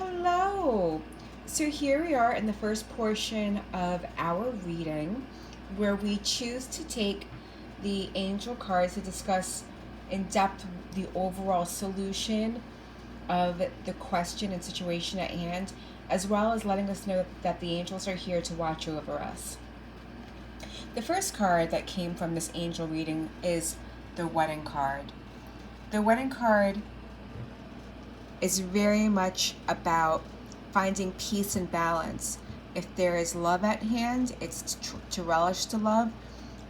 Hello. So here we are in the first portion of our reading where we choose to take the angel cards to discuss in depth the overall solution of the question and situation at hand, as well as letting us know that the angels are here to watch over us. The first card that came from this angel reading is the wedding card. The wedding card is very much about finding peace and balance. If there is love at hand, it's to relish the love,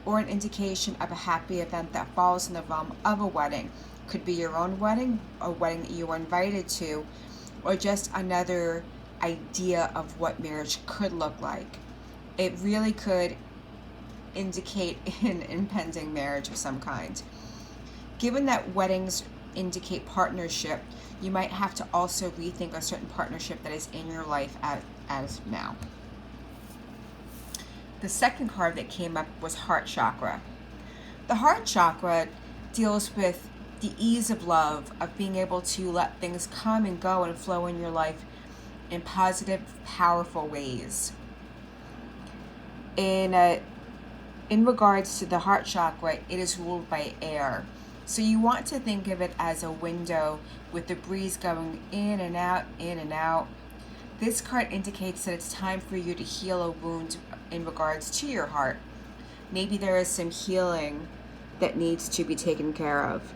or an indication of a happy event that falls in the realm of a wedding. Could be your own wedding, a wedding that you were invited to, or just another idea of what marriage could look like. It really could indicate an impending marriage of some kind. Given that weddings indicate partnership, you might have to also rethink a certain partnership that is in your life as now. The second card that came up was Heart Chakra. The Heart Chakra deals with the ease of love, of being able to let things come and go and flow in your life in positive, powerful ways. In regards to the Heart Chakra, it is ruled by air. So you want to think of it as a window with the breeze going in and out, in and out. This card indicates that it's time for you to heal a wound in regards to your heart. Maybe there is some healing that needs to be taken care of.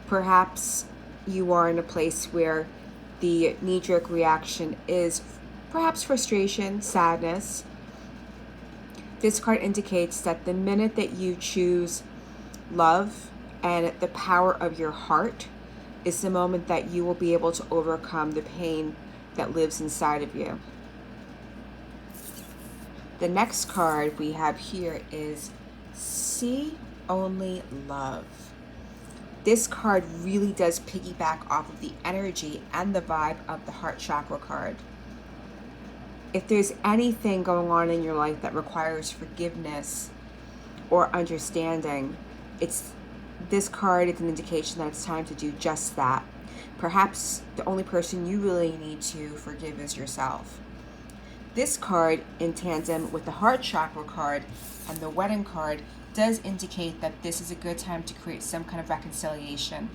Perhaps you are in a place where the knee-jerk reaction is perhaps frustration, sadness. This card indicates that the minute that you choose love and the power of your heart is the moment that you will be able to overcome the pain that lives inside of you. The next card we have here is See Only Love. This card really does piggyback off of the energy and the vibe of the Heart Chakra card. If there's anything going on in your life that requires forgiveness or understanding, this card is an indication that it's time to do just that. Perhaps the only person you really need to forgive is yourself. This card, in tandem with the Heart Chakra card and the Wedding card, does indicate that this is a good time to create some kind of reconciliation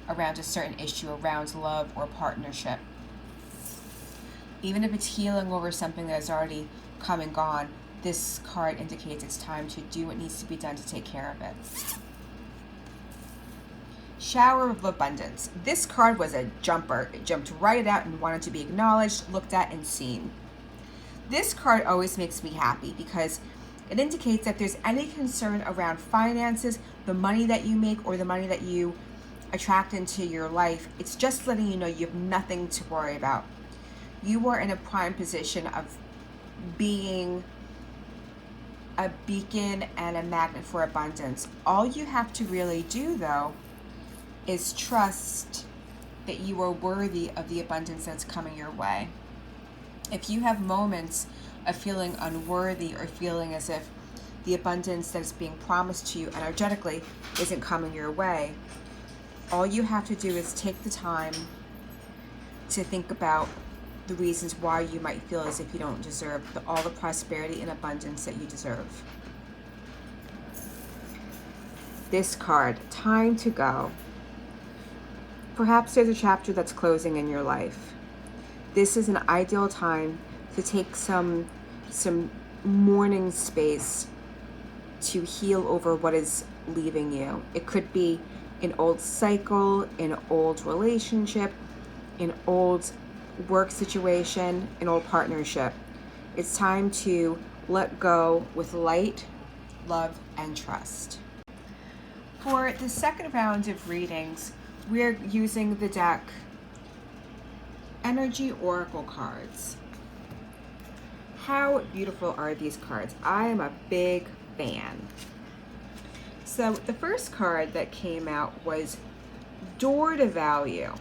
around a certain issue, around love or partnership. Even if it's healing over something that has already come and gone, this card indicates it's time to do what needs to be done to take care of it. Shower of Abundance. This card was a jumper. It jumped right out and wanted to be acknowledged, looked at, and seen. This card always makes me happy because it indicates that there's any concern around finances, the money that you make, or the money that you attract into your life. It's just letting you know you have nothing to worry about. You are in a prime position of being a beacon and a magnet for abundance. All you have to really do, though, is trust that you are worthy of the abundance that's coming your way. If you have moments of feeling unworthy or feeling as if the abundance that is being promised to you energetically isn't coming your way, all you have to do is take the time to think about the reasons why you might feel as if you don't deserve all the prosperity and abundance that you deserve. This card, Time to Go. Perhaps there's a chapter that's closing in your life. This is an ideal time to take some mourning space to heal over what is leaving you. It could be an old cycle, an old relationship, an old work situation, an old partnership. It's time to let go with light, love, and trust. For the second round of readings, we're using the deck Energy Oracle cards. How beautiful are these cards? I am a big fan. So the first card that came out was Door to Value.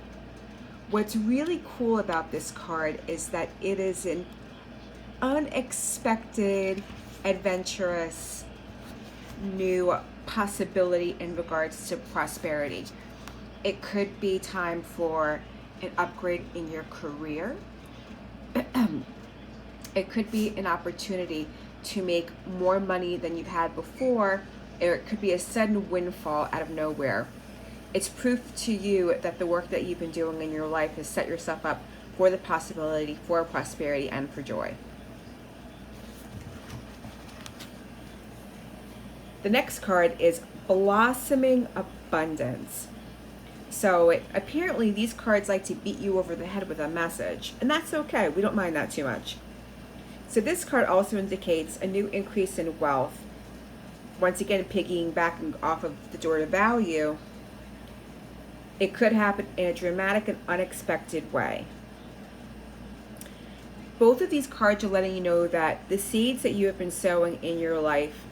What's really cool about this card is that it is an unexpected, adventurous, new possibility in regards to prosperity. It could be time for an upgrade in your career. It could be an opportunity to make more money than you've had before, or it could be a sudden windfall out of nowhere. It's proof to you that the work that you've been doing in your life has set yourself up for the possibility for prosperity and for joy. The next card is Blossoming Abundance. So apparently these cards like to beat you over the head with a message, and that's okay. We don't mind that too much. So this card also indicates a new increase in wealth. Once again, piggybacking off of the Door to Value, it could happen in a dramatic and unexpected way. Both of these cards are letting you know that the seeds that you have been sowing in your life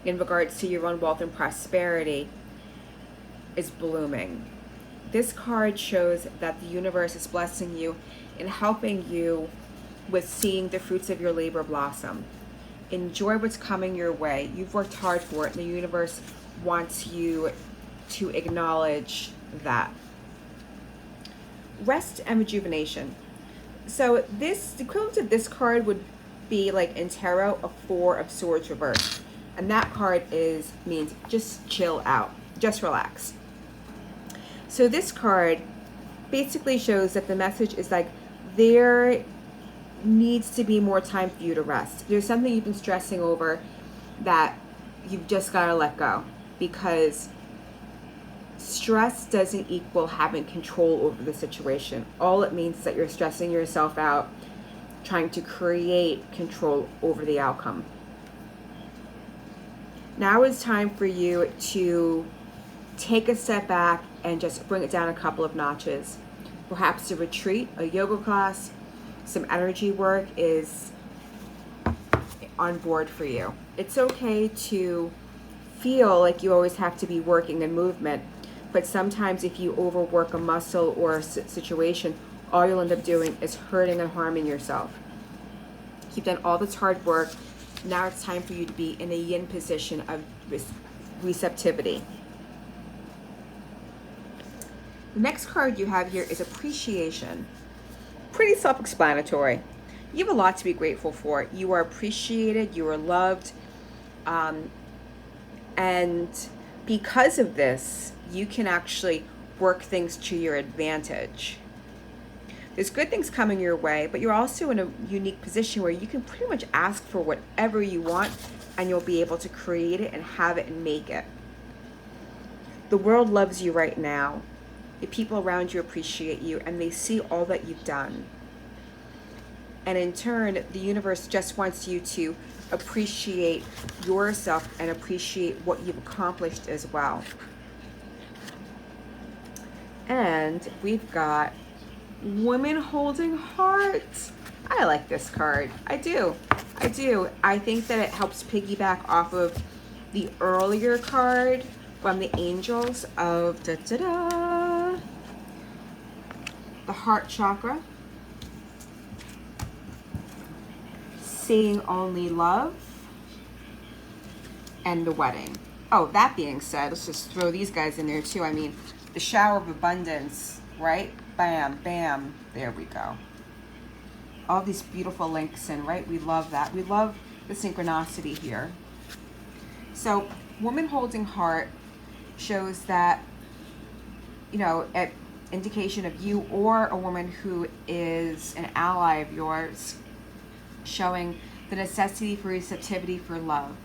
in regards to your own wealth and prosperity is blooming. This card shows that the universe is blessing you and helping you with seeing the fruits of your labor blossom. Enjoy what's coming your way. You've worked hard for it, and the universe wants you to acknowledge that. Rest and rejuvenation. So the equivalent of this card would be like in tarot, a Four of Swords reversed. And that card means just chill out, just relax. So this card basically shows that the message is like there needs to be more time for you to rest. There's something you've been stressing over that you've just got to let go, because stress doesn't equal having control over the situation. All it means is that you're stressing yourself out, trying to create control over the outcome. Now is time for you to take a step back and just bring it down a couple of notches. Perhaps a retreat, a yoga class, some energy work is on board for you. It's okay to feel like you always have to be working in movement, but sometimes if you overwork a muscle or a situation, all you'll end up doing is hurting and harming yourself. You've done all this hard work. Now it's time for you to be in a yin position of receptivity. The next card you have here is Appreciation. Pretty self-explanatory. You have a lot to be grateful for. You are appreciated, you are loved, and because of this, you can actually work things to your advantage. There's good things coming your way, but you're also in a unique position where you can pretty much ask for whatever you want, and you'll be able to create it and have it and make it. The world loves you right now. The people around you appreciate you, and they see all that you've done. And in turn, the universe just wants you to appreciate yourself and appreciate what you've accomplished as well. And we've got Women Holding Hearts. I like this card. I do. I think that it helps piggyback off of the earlier card from the Angels of the heart chakra. Seeing Only Love. And the Wedding. Oh, that being said, let's just throw these guys in there too. I mean, the Shower of Abundance, right? Bam, bam. There we go. All these beautiful links in, right? We love that. We love the synchronicity here. So, Woman Holding Heart shows that, an indication of you or a woman who is an ally of yours, showing the necessity for receptivity for love.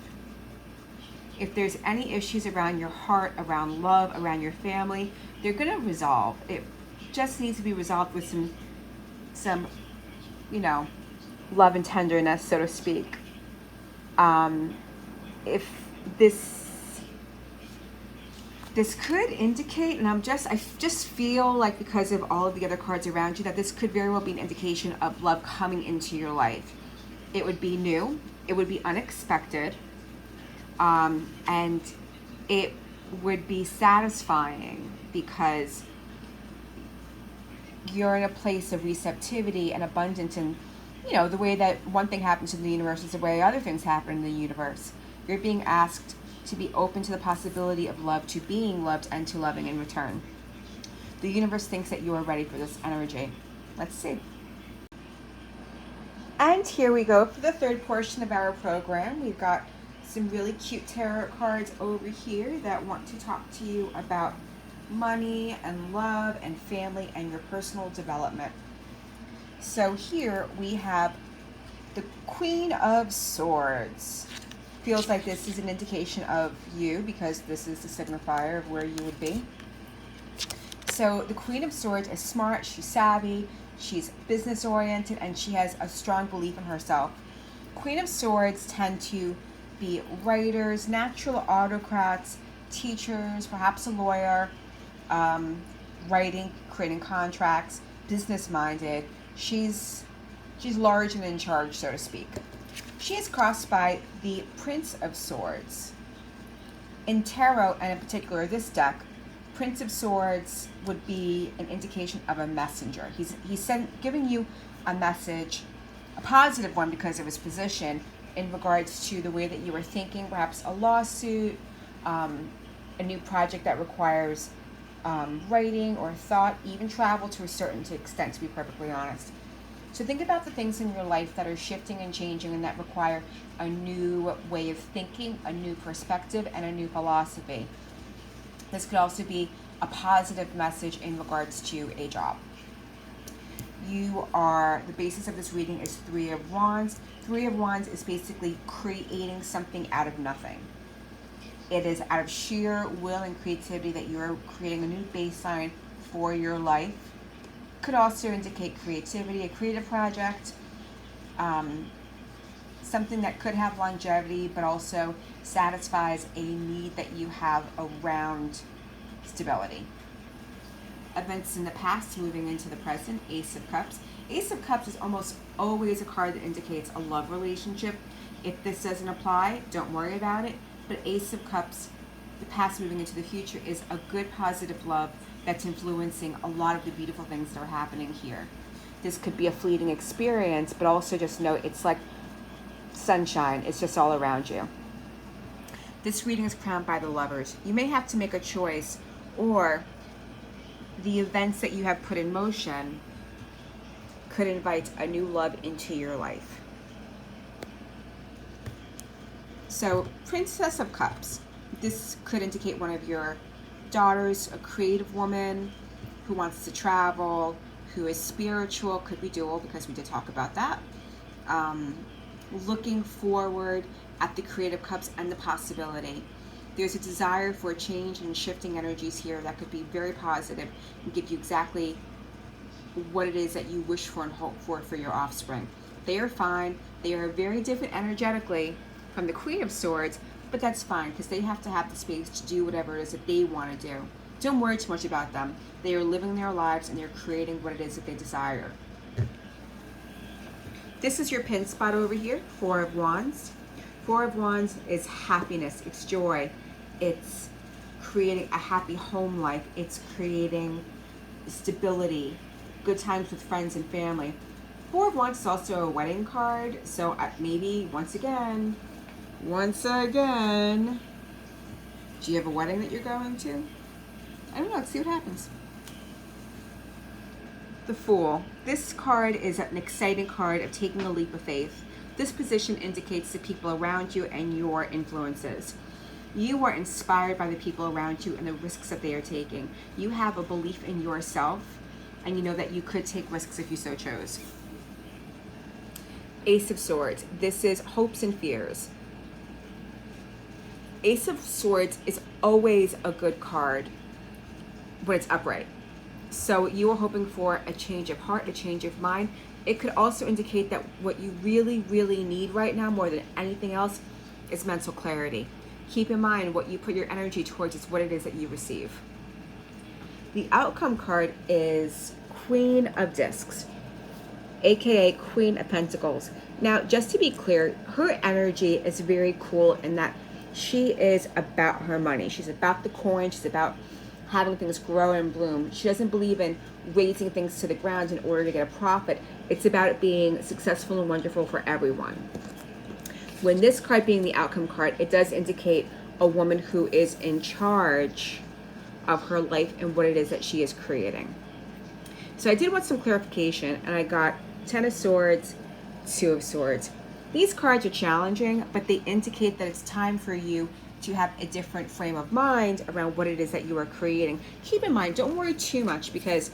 If there's any issues around your heart, around love, around your family, they're going to resolve. It just needs to be resolved with some love and tenderness, so to speak. If this could indicate, and I just feel like because of all of the other cards around you, that this could very well be an indication of love coming into your life. It would be new, it would be unexpected, and it would be satisfying because you're in a place of receptivity and abundance, and the way that one thing happens in the universe is the way other things happen in the universe. You're being asked to be open to the possibility of love, to being loved, and to loving in return. The universe thinks that you are ready for this energy. Let's see. And here we go for the third portion of our program. We've got some really cute tarot cards over here that want to talk to you about money and love and family and your personal development. So here we have the Queen of Swords. Feels like this is an indication of you because this is the signifier of where you would be. So the Queen of Swords is smart, she's savvy, she's business oriented, and she has a strong belief in herself. Queen of Swords tend to be writers, natural autocrats, teachers, perhaps a lawyer, writing, creating contracts, business minded. She's large and in charge, so to speak. She is crossed by the Prince of Swords. In tarot, and in particular this deck, Prince of Swords would be an indication of a messenger. He's giving you a message, a positive one because of his position, in regards to the way that you were thinking, perhaps a lawsuit, a new project that requires writing or thought, even travel to a certain extent, to be perfectly honest. So think about the things in your life that are shifting and changing and that require a new way of thinking, a new perspective, and a new philosophy. This could also be a positive message in regards to a job. The basis of this reading is Three of Wands. Three of Wands is basically creating something out of nothing. It is out of sheer will and creativity that you're creating a new baseline for your life. Could also indicate creativity, a creative project, something that could have longevity, but also satisfies a need that you have around stability. Events in the past moving into the present, Ace of Cups. Ace of Cups is almost always a card that indicates a love relationship. If this doesn't apply, don't worry about it. But Ace of Cups, the past moving into the future, is a good positive love that's influencing a lot of the beautiful things that are happening here. This could be a fleeting experience, but also just know it's like sunshine. It's just all around you. This reading is crowned by the Lovers. You may have to make a choice, or the events that you have put in motion could invite a new love into your life. So, Princess of Cups. This could indicate one of your daughters, a creative woman who wants to travel, who is spiritual, could be dual because we did talk about that. Looking forward at the Creative Cups and the possibility. There's a desire for change and shifting energies here that could be very positive and give you exactly what it is that you wish for and hope for your offspring. They are fine. They are very different energetically from the Queen of Swords, but that's fine because they have to have the space to do whatever it is that they want to do. Don't worry too much about them. They are living their lives and they're creating what it is that they desire. This is your pin spot over here, Four of Wands. Four of Wands is happiness, it's joy, it's creating a happy home life, it's creating stability, good times with friends and family. Four of Wands is also a wedding card, so maybe once again, do you have a wedding that you're going to? I don't know, let's see what happens. The Fool. This card is an exciting card of taking a leap of faith. This position indicates the people around you and your influences. You are inspired by the people around you and the risks that they are taking. You have a belief in yourself, and you know that you could take risks if you so chose. Ace of Swords. This is hopes and fears. Ace of Swords is always a good card when it's upright. So you are hoping for a change of heart, a change of mind. It could also indicate that what you really, really need right now more than anything else is mental clarity. Keep in mind what you put your energy towards is what it is that you receive. The outcome card is Queen of Discs, aka Queen of Pentacles. Now, just to be clear, her energy is very cool in that she is about her money. She's about the coin. She's about having things grow and bloom. She doesn't believe in raising things to the ground in order to get a profit. It's about it being successful and wonderful for everyone. When this card being the outcome card, it does indicate a woman who is in charge of her life and what it is that she is creating. So I did want some clarification, and I got Ten of Swords, Two of Swords. These cards are challenging, but they indicate that it's time for you to have a different frame of mind around what it is that you are creating. Keep in mind, don't worry too much, because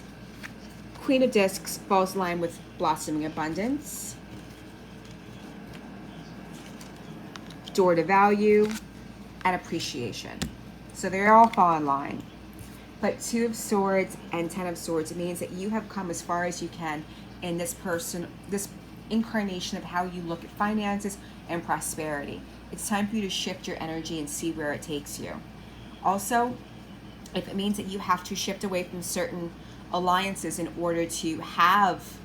Queen of Discs falls in line with blossoming abundance, door to value, and appreciation. So they all fall in line. But Two of Swords and Ten of Swords, it means that you have come as far as you can in this incarnation of how you look at finances and prosperity. It's time for you to shift your energy and see where it takes you. Also, if it means that you have to shift away from certain alliances in order to have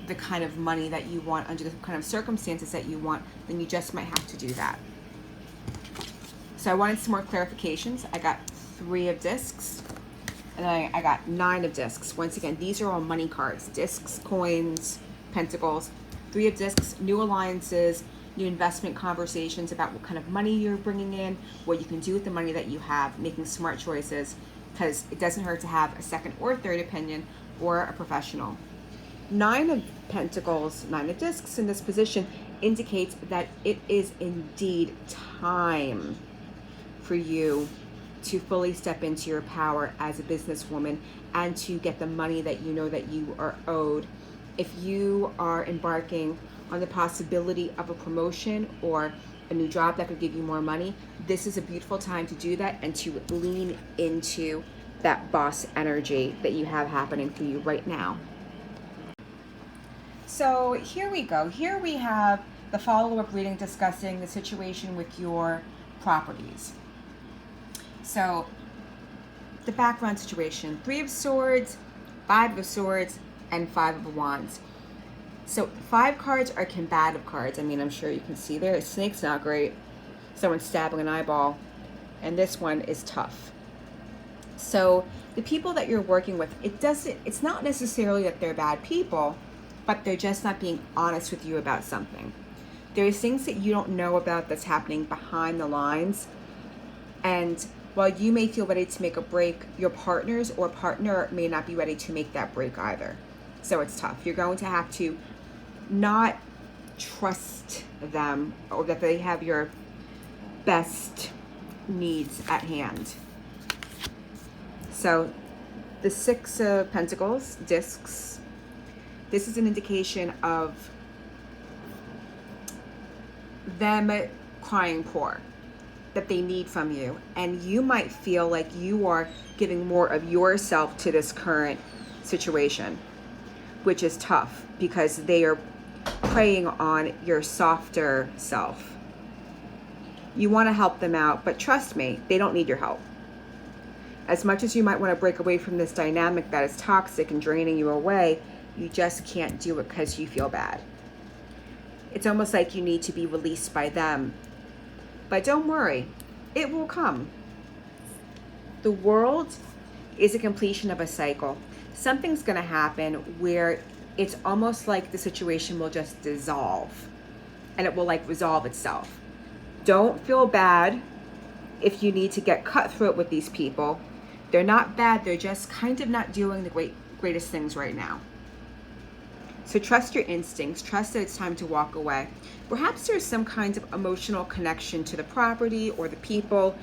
the kind of money that you want under the kind of circumstances that you want, then you just might have to do that. So I wanted some more clarifications. I got Three of Discs, and I got Nine of Discs. Once again, these are all money cards: discs, coins, pentacles. Three of Discs, new alliances, new investment conversations about what kind of money you're bringing in, what you can do with the money that you have, making smart choices, because it doesn't hurt to have a second or third opinion or a professional. Nine of Pentacles, Nine of Discs in this position indicates that it is indeed time for you to fully step into your power as a businesswoman and to get the money that you know that you are owed. If you are embarking on the possibility of a promotion or a new job that could give you more money, this is a beautiful time to do that and to lean into that boss energy that you have happening for you right now. So here we go. Here we have the follow-up reading discussing the situation with your properties. So the background situation: Three of Swords, Five of Swords, and Five of Wands. So 5 cards are combative cards. I mean, I'm sure you can see there. A snake's not great. Someone's stabbing an eyeball. And this one is tough. So the people that you're working with, it's not necessarily that they're bad people, but they're just not being honest with you about something. There's things that you don't know about that's happening behind the lines. And while you may feel ready to make a break, your partners or partner may not be ready to make that break either. So it's tough. You're going to have to not trust them or that they have your best needs at hand. So the Six of Pentacles, Discs, this is an indication of them crying poor, that they need from you. And you might feel like you are giving more of yourself to this current situation, which is tough because they are preying on your softer self. You want to help them out, but trust me, they don't need your help. As much as you might want to break away from this dynamic that is toxic and draining you away, you just can't do it because you feel bad. It's almost like you need to be released by them. But don't worry, it will come. The world is a completion of a cycle. Something's going to happen where it's almost like the situation will just dissolve and it will like resolve itself. Don't feel bad if you need to get cutthroat with these people. They're not bad. They're just kind of not doing the greatest things right now. So trust your instincts. Trust that it's time to walk away. Perhaps there's some kind of emotional connection to the property or the people.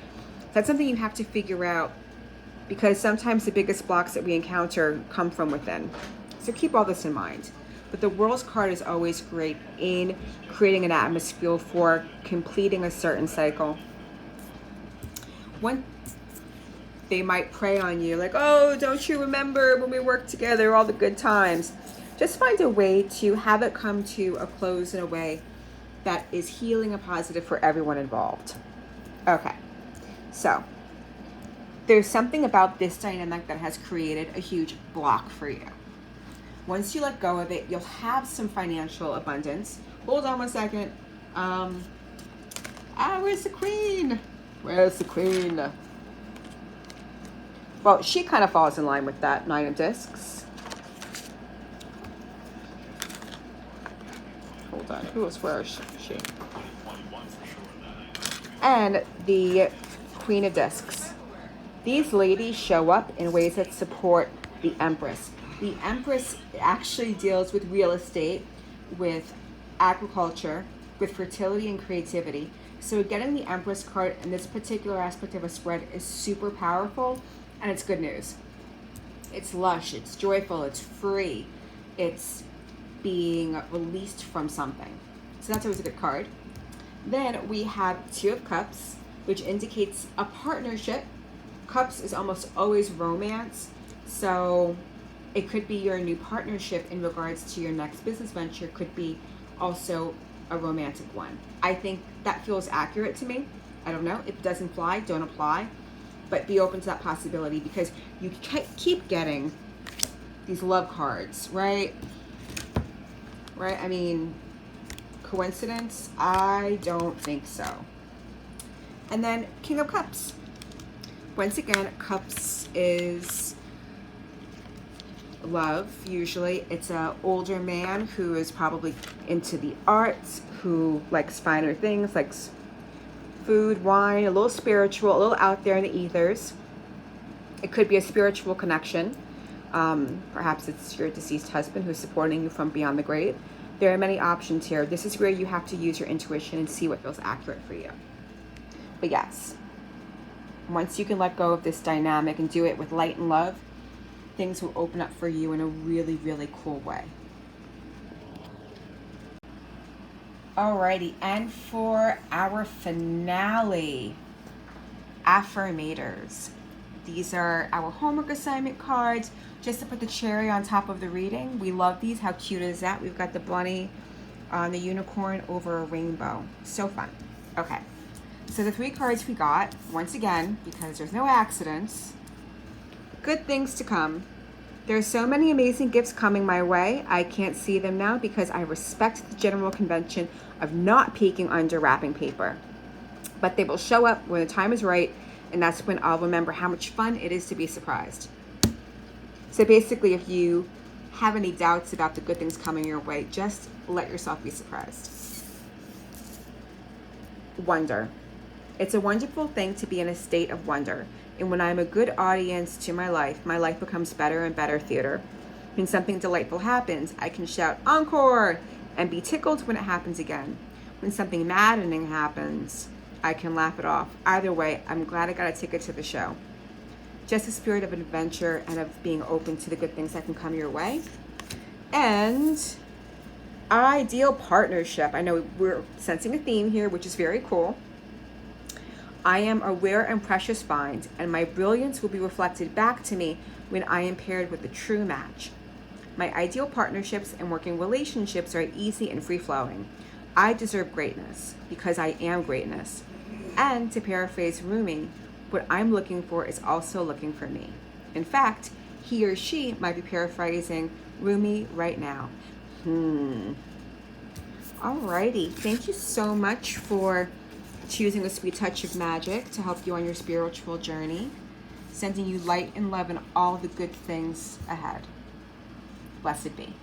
That's something you have to figure out, because sometimes the biggest blocks that we encounter come from within. So keep all this in mind. But the World's card is always great in creating an atmosphere for completing a certain cycle. One, they might prey on you like, oh, don't you remember when we worked together, all the good times? Just find a way to have it come to a close in a way that is healing and positive for everyone involved. Okay, so there's something about this dynamic that has created a huge block for you. Once you let go of it, you'll have some financial abundance. Hold on one second. Where's the Queen? Where's the Queen? Well, she kind of falls in line with that Nine of Discs. Hold on, where is she? And the Queen of Discs. These ladies show up in ways that support the Empress. The Empress actually deals with real estate, with agriculture, with fertility and creativity. So getting the Empress card in this particular aspect of a spread is super powerful, and it's good news. It's lush, it's joyful, it's free, it's being released from something. So that's always a good card. Then we have Two of Cups, which indicates a partnership. Cups is almost always romance. So it could be your new partnership in regards to your next business venture, could be also a romantic one. I think that feels accurate to me. I don't know. If it doesn't fly, don't apply. But be open to that possibility, because you keep getting these love cards, right? Right? I mean, coincidence? I don't think so. And then King of Cups. Once again, Cups is love. Usually it's an older man who is probably into the arts, who likes finer things, likes food, wine, a little spiritual, a little out there in the ethers. It could be a spiritual connection. Perhaps it's your deceased husband who's supporting you from beyond the grave. There are many options here. This is where you have to use your intuition and see what feels accurate for you. But yes, once you can let go of this dynamic and do it with light and love, things will open up for you in a really, really cool way. Alrighty, and for our finale, affirmators. These are our homework assignment cards, just to put the cherry on top of the reading. We love these. How cute is that? We've got the bunny on the unicorn over a rainbow. So fun. Okay, so the 3 cards we got, once again, because there's no accidents, good things to come. There are so many amazing gifts coming my way. I can't see them now because I respect the general convention of not peeking under wrapping paper. But they will show up when the time is right, and that's when I'll remember how much fun it is to be surprised. So basically, if you have any doubts about the good things coming your way, just let yourself be surprised. Wonder. It's a wonderful thing to be in a state of wonder. And when I'm a good audience to my life becomes better and better theater. When something delightful happens, I can shout encore and be tickled when it happens again. When something maddening happens, I can laugh it off. Either way, I'm glad I got a ticket to the show. Just a spirit of adventure and of being open to the good things that can come your way. And ideal partnership. I know we're sensing a theme here, which is very cool. I am a rare and precious find, and my brilliance will be reflected back to me when I am paired with a true match. My ideal partnerships and working relationships are easy and free-flowing. I deserve greatness because I am greatness. And to paraphrase Rumi, what I'm looking for is also looking for me. In fact, he or she might be paraphrasing Rumi right now. Alrighty, thank you so much for choosing a sweet touch of magic to help you on your spiritual journey, sending you light and love and all the good things ahead. Blessed be.